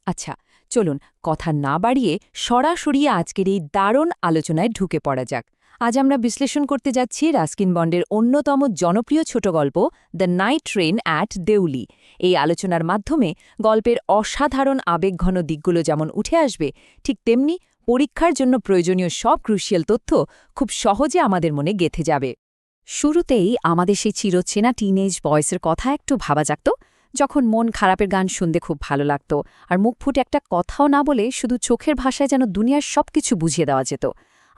আচ্ছা, চলুন কথা না বাড়িয়ে সরাসরি আজকের এই দারুণ আলোচনায় ঢুকে পড়া যাক। আজ আমরা বিশ্লেষণ করতে যাচ্ছি রাস্কিন বন্ডের অন্যতম জনপ্রিয় ছোট গল্প the night train at Deoli. এই আলোচনার মাধ্যমে গল্পের অসাধারণ আবেগঘন দিকগুলো যেমন উঠে আসবে, ঠিক তেমনি পরীক্ষার জন্য প্রয়োজনীয় সব ক্রুশিয়াল তথ্য খুব সহজে আমাদের মনে গেঁথে যাবে। শুরুতেই আমাদের সেই চিরচেনা টিনেজ বয়সের কথা একটু ভাবা যাক তো, যখন মন খারাপের গান শুনতে খুব ভালো লাগত আর মুখ ফুটে একটা কথাও না বলে শুধু চোখের ভাষায় যেন দুনিয়ার সবকিছু বুঝিয়ে দেওয়া যেত।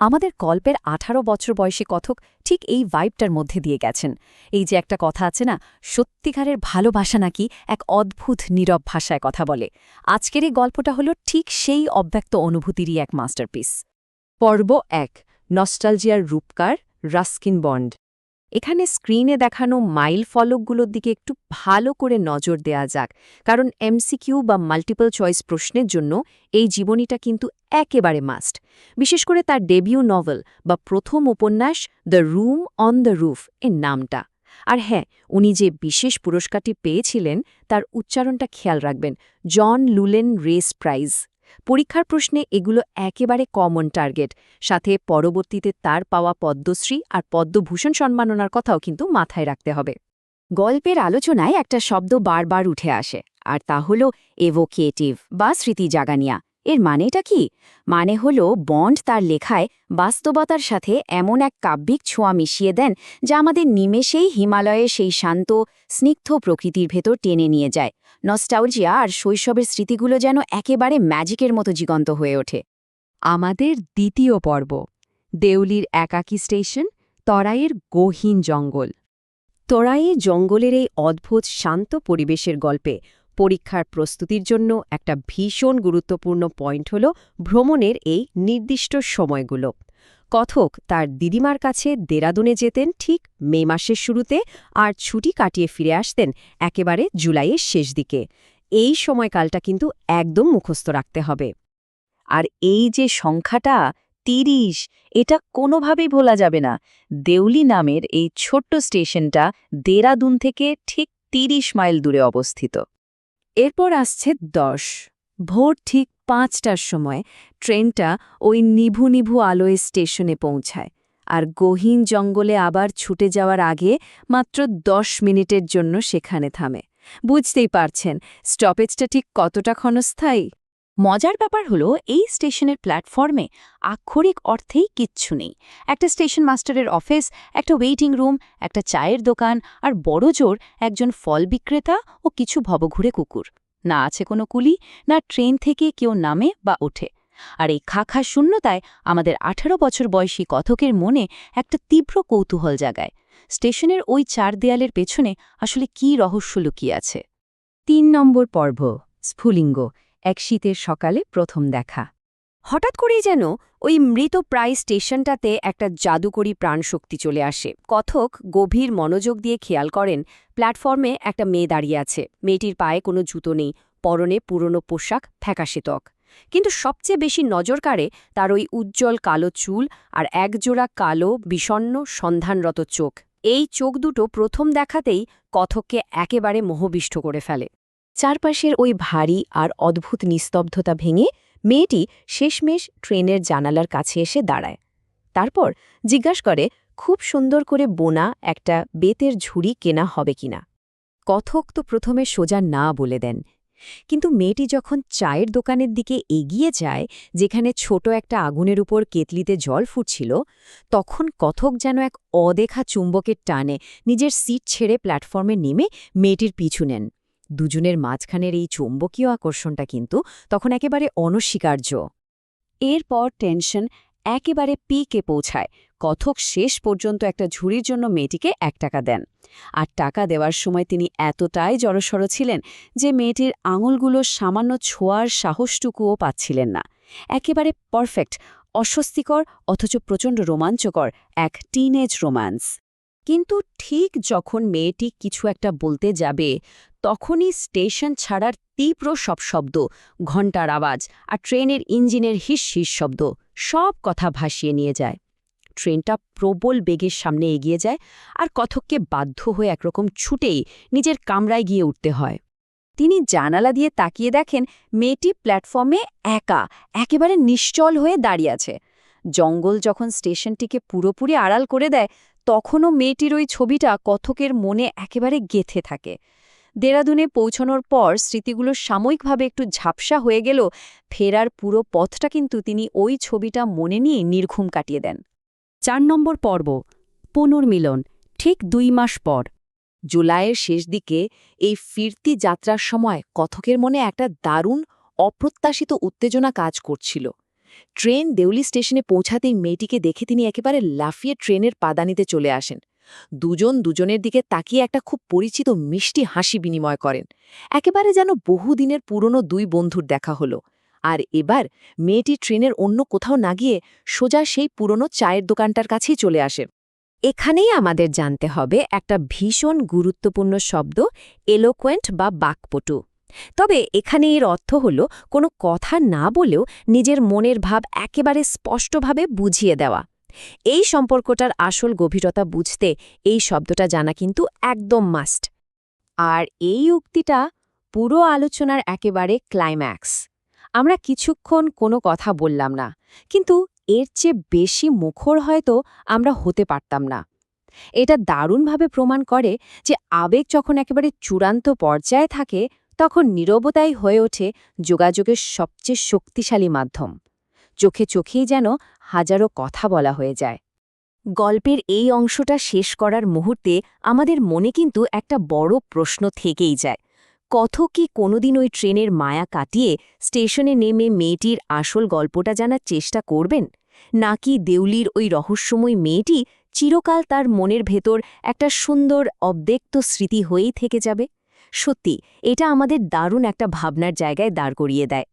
আমাদের গল্পের ১৮ বছর বয়সী কথক ঠিক এই ভাইবটার মধ্যে দিয়ে গেছেন। এই যে একটা কথা আছে না, সত্যিকারের ভালোবাসা নাকি এক অদ্ভুত নীরব ভাষায় কথা বলে। আজকের এই গল্পটা হলো ঠিক সেই অব্যক্ত অনুভূতিরই এক মাস্টারপিস। পর্ব ১, নস্টালজিয়ার রূপকার রাস্কিন বন্ড। এখানে স্ক্রিনে দেখানো মাইল ফলকগুলোর দিকে একটু ভালো করে নজর দেয়া যাক, কারণ এমসিকিউ বা মাল্টিপল চয়েস প্রশ্নের জন্য এই জীবনীটা কিন্তু একেবারে মাস্ট। বিশেষ করে তার ডেবিউ নভেল বা প্রথম উপন্যাস the room on the roof এর নামটা। আর হ্যাঁ, উনি যে বিশেষ পুরস্কারটি পেয়েছিলেন তার উচ্চারণটা খেয়াল রাখবেন, জন লুলেন রেস প্রাইজ। পরীক্ষার প্রশ্নে এগুলো একেবারে কমন টার্গেট, সাথে পরবর্তীতে তার পাওয়া পদ্মশ্রী আর পদ্মভূষণ সম্মাননার কথাও কিন্তু মাথায় রাখতে হবে। গল্পের আলোচনায় একটা শব্দ বারবার উঠে আসে, আর তা হল এভোকেটিভ বা স্মৃতি জাগানিয়া। এর মানেটা কি? মানে হল বন্ড তার লেখায় বাস্তবতার সাথে এমন এক কাব্যিক ছোঁয়া মিশিয়ে দেন যা আমাদের নিমেষেই হিমালয়ের সেই শান্ত স্নিগ্ধ প্রকৃতির ভেতর টেনে নিয়ে যায়। নস্টালজিয়া আর শৈশবের স্মৃতিগুলো যেন একেবারে ম্যাজিকের মতো জীবন্ত হয়ে ওঠে। আমাদের দ্বিতীয় পর্ব, দেউলির একাকী স্টেশন, তরাইয়ের গহীন জঙ্গল। তরাইয়ের জঙ্গলের এই অদ্ভুত শান্ত পরিবেশের গল্পে পরীক্ষার প্রস্তুতির জন্য একটা ভীষণ গুরুত্বপূর্ণ পয়েন্ট হল ভ্রমণের এই নির্দিষ্ট সময়গুলো। কথক তার দিদিমার কাছে দেরাদুনে যেতেন ঠিক মে মাসের শুরুতে, আর ছুটি কাটিয়ে ফিরে আসতেন একেবারে জুলাইয়ের শেষ দিকে। এই সময়কালটা কিন্তু একদম মুখস্থ রাখতে হবে। আর এই যে সংখ্যাটা ৩০, এটা কোনোভাবেই ভোলা যাবে না। দেউলি নামের এই ছোট্ট স্টেশনটা দেরাদুন থেকে ঠিক ৩০ মাইল দূরে অবস্থিত। এরপর আসছে ১০, ভোর ঠিক ৫টার সময় ট্রেনটা ওই নিভু নিভু আলোয় স্টেশনে পৌঁছায়, আর গহীন জঙ্গলে আবার ছুটে যাওয়ার আগে মাত্র ১০ মিনিটের জন্য সেখানে থামে। বুঝতেই পারছেন স্টপেজটা ঠিক কতটা ক্ষণস্থায়ী। মজার ব্যাপার হলো এই স্টেশনের প্ল্যাটফর্মে আক্ষরিক অর্থেই কিচ্ছু নেই। একটা স্টেশন মাস্টারের অফিস, একটা ওয়েটিং রুম, একটা চায়ের দোকান, আর বড়জোর একজন ফল বিক্রেতা ও কিছু ভবঘুরে কুকুর। না আছে কোনো কুলি, না ট্রেন থেকে কেউ নামে বা ওঠে। আর এই খাখা শূন্যতায় আমাদের ১৮ বছর বয়সী কথকের মনে একটা তীব্র কৌতূহল জাগায়। স্টেশনের ওই ৪ দেয়ালের পেছনে আসলে কী রহস্য লুকিয়ে আছে। ৩ নম্বর পর্ব, স্ফুলিঙ্গ, এক শীতের সকালে প্রথম দেখা। হঠাৎ করেই যেন ওই মৃতপ্রায় স্টেশনটাতে একটা জাদুকরী প্রাণশক্তি চলে আসে। কথক গভীর মনোযোগ দিয়ে খেয়াল করেন প্ল্যাটফর্মে একটা মেয়ে দাঁড়িয়ে আছে। মেয়েটির পায়ে কোনো জুতো নেই, পরনে পুরনো পোশাক, ফ্যাকাশে ত্বক। কিন্তু সবচেয়ে বেশি নজর কাড়ে তার ওই উজ্জ্বল কালো চুল আর একজোড়া কালো বিষণ্ণ সন্ধানরত চোখ। এই চোখ দুটো প্রথম দেখাতেই কথককে একেবারে মোহবিষ্ট করে ফেলে। চারপাশের ওই ভারী আর অদ্ভুত নিস্তব্ধতা ভেঙে মেয়েটি শেষমেশ ট্রেনের জানালার কাছে এসে দাঁড়ায়। তারপর জিজ্ঞাসা করে খুব সুন্দর করে বোনা একটা বেতের ঝুড়ি কেনা হবে কিনা। কথক তো প্রথমে সোজা না বলে দেন, কিন্তু মেয়েটি যখন চায়ের দোকানের দিকে এগিয়ে যায়, যেখানে ছোট একটা আগুনের উপর কেতলিতে জল ফুটছিল, তখন কথক যেন এক অদেখা চুম্বকের টানে নিজের সিট ছেড়ে প্ল্যাটফর্মে নেমে মেয়েটির পিছু নেন। দুজনের মাঝখানের এই চৌম্বকীয় আকর্ষণটা কিন্তু তখন একেবারে অনস্বীকার্য। এরপর টেনশন একেবারে পিকে পৌঁছায়। কথক শেষ পর্যন্ত একটা ঝুড়ির জন্য মেয়েটিকে ১ টাকা দেন। আর টাকা দেওয়ার সময় তিনি এতটাই জড়সড় ছিলেন যে মেয়েটির আঙুলগুলো সামান্য ছোঁয়ার সাহসটুকুও পাচ্ছিলেন না। একেবারে পারফেক্ট, অস্বস্তিকর অথচ প্রচণ্ড রোমাঞ্চকর এক টিনএজ রোম্যান্স। কিন্তু ঠিক যখন মেয়েটি কিছু একটা বলতে যাবে, তখনই স্টেশন ছাড়ার তীব্র সব শব্দ, ঘণ্টার আওয়াজ আর ট্রেনের ইঞ্জিনের হিস হিস শব্দ সব কথা ভাসিয়ে নিয়ে যায়। ট্রেনটা প্রবল বেগের সামনে এগিয়ে যায়, আর কথককে বাধ্য হয়ে একরকম ছুটেই নিজের কামরায় গিয়ে উঠতে হয়। তিনি জানালা দিয়ে তাকিয়ে দেখেন মেয়েটি প্ল্যাটফর্মে একা, একেবারে নিশ্চল হয়ে দাঁড়িয়ে আছে। জঙ্গল যখন স্টেশনটিকে পুরোপুরি আড়াল করে দেয়, তখনও মেয়েটির ওই ছবিটা কথকের মনে একেবারে গেঁথে থাকে। দেরাদুনে পৌঁছানোর পর স্মৃতিগুলো সাময়িকভাবে একটু ঝাপসা হয়ে গেল, ফেরার পুরো পথটা কিন্তু তিনি ওই ছবিটা মনে নিয়ে নির্ঘুম কাটিয়ে দেন। 4 নম্বর পর্ব, পুনর্মিলন, ঠিক 2 মাস পর। জুলাইয়ের শেষ দিকে এই ফিরতি যাত্রার সময় কথকের মনে একটা দারুণ অপ্রত্যাশিত উত্তেজনা কাজ করছিল। ট্রেন দেউলি স্টেশনে পৌঁছাতেই মেয়েটিকে দেখে তিনি একেবারে লাফিয়ে ট্রেনের পাদানিতে চলে আসেন। দুজনের দিকে তাকিয়ে একটা খুব পরিচিত মিষ্টি হাসি বিনিময় করেন, একেবারে যেন বহুদিনের পুরনো 2 বন্ধুর দেখা হলো। আর এবার মেয়েটি ট্রেনের অন্য কোথাও না গিয়ে সোজা সেই পুরনো চায়ের দোকানটার কাছেই চলে আসে। এখানেই আমাদের জানতে হবে একটা ভীষণ গুরুত্বপূর্ণ শব্দ, এলোকোয়েন্ট বা বাকপটু। তবে এখানে এর অর্থ হল কোনো কথা না বলেও নিজের মনের ভাব একেবারে স্পষ্টভাবে বুঝিয়ে দেওয়া। এই সম্পর্কটার আসল গভীরতা বুঝতে এই শব্দটা জানা কিন্তু একদম মাস্ট। আর এই উক্তিটা পুরো আলোচনার একেবারে ক্লাইম্যাক্স। আমরা কিছুক্ষণ কোনো কথা বললাম না, কিন্তু এর চেয়ে বেশি মুখর হয়তো আমরা হতে পারতাম না। এটা দারুণভাবে প্রমাণ করে যে আবেগ যখন একেবারে চূড়ান্ত পর্যায়ে থাকে, তখন নীরবতাই হয়ে ওঠে যোগাযোগের সবচেয়ে শক্তিশালী মাধ্যম। চোখে চোখেই যেন হাজারো কথা বলা হয়ে যায়। গল্পের এই অংশটা শেষ করার মুহূর্তে আমাদের মনে কিন্তু একটা বড় প্রশ্ন থেকেই যায়। কথক কি কোনোদিন ওই ট্রেনের মায়া কাটিয়ে স্টেশনে নেমে মেয়েটির আসল গল্পটা জানার চেষ্টা করবেন, নাকি দেউলির ওই রহস্যময় মেয়েটি চিরকাল তার মনের ভেতর একটা সুন্দর অব্যক্ত স্মৃতি হয়েই থেকে যাবে? সত্যি, এটা আমাদের দারুণ একটা ভাবনার জায়গায় দাঁড় করিয়ে দেয়।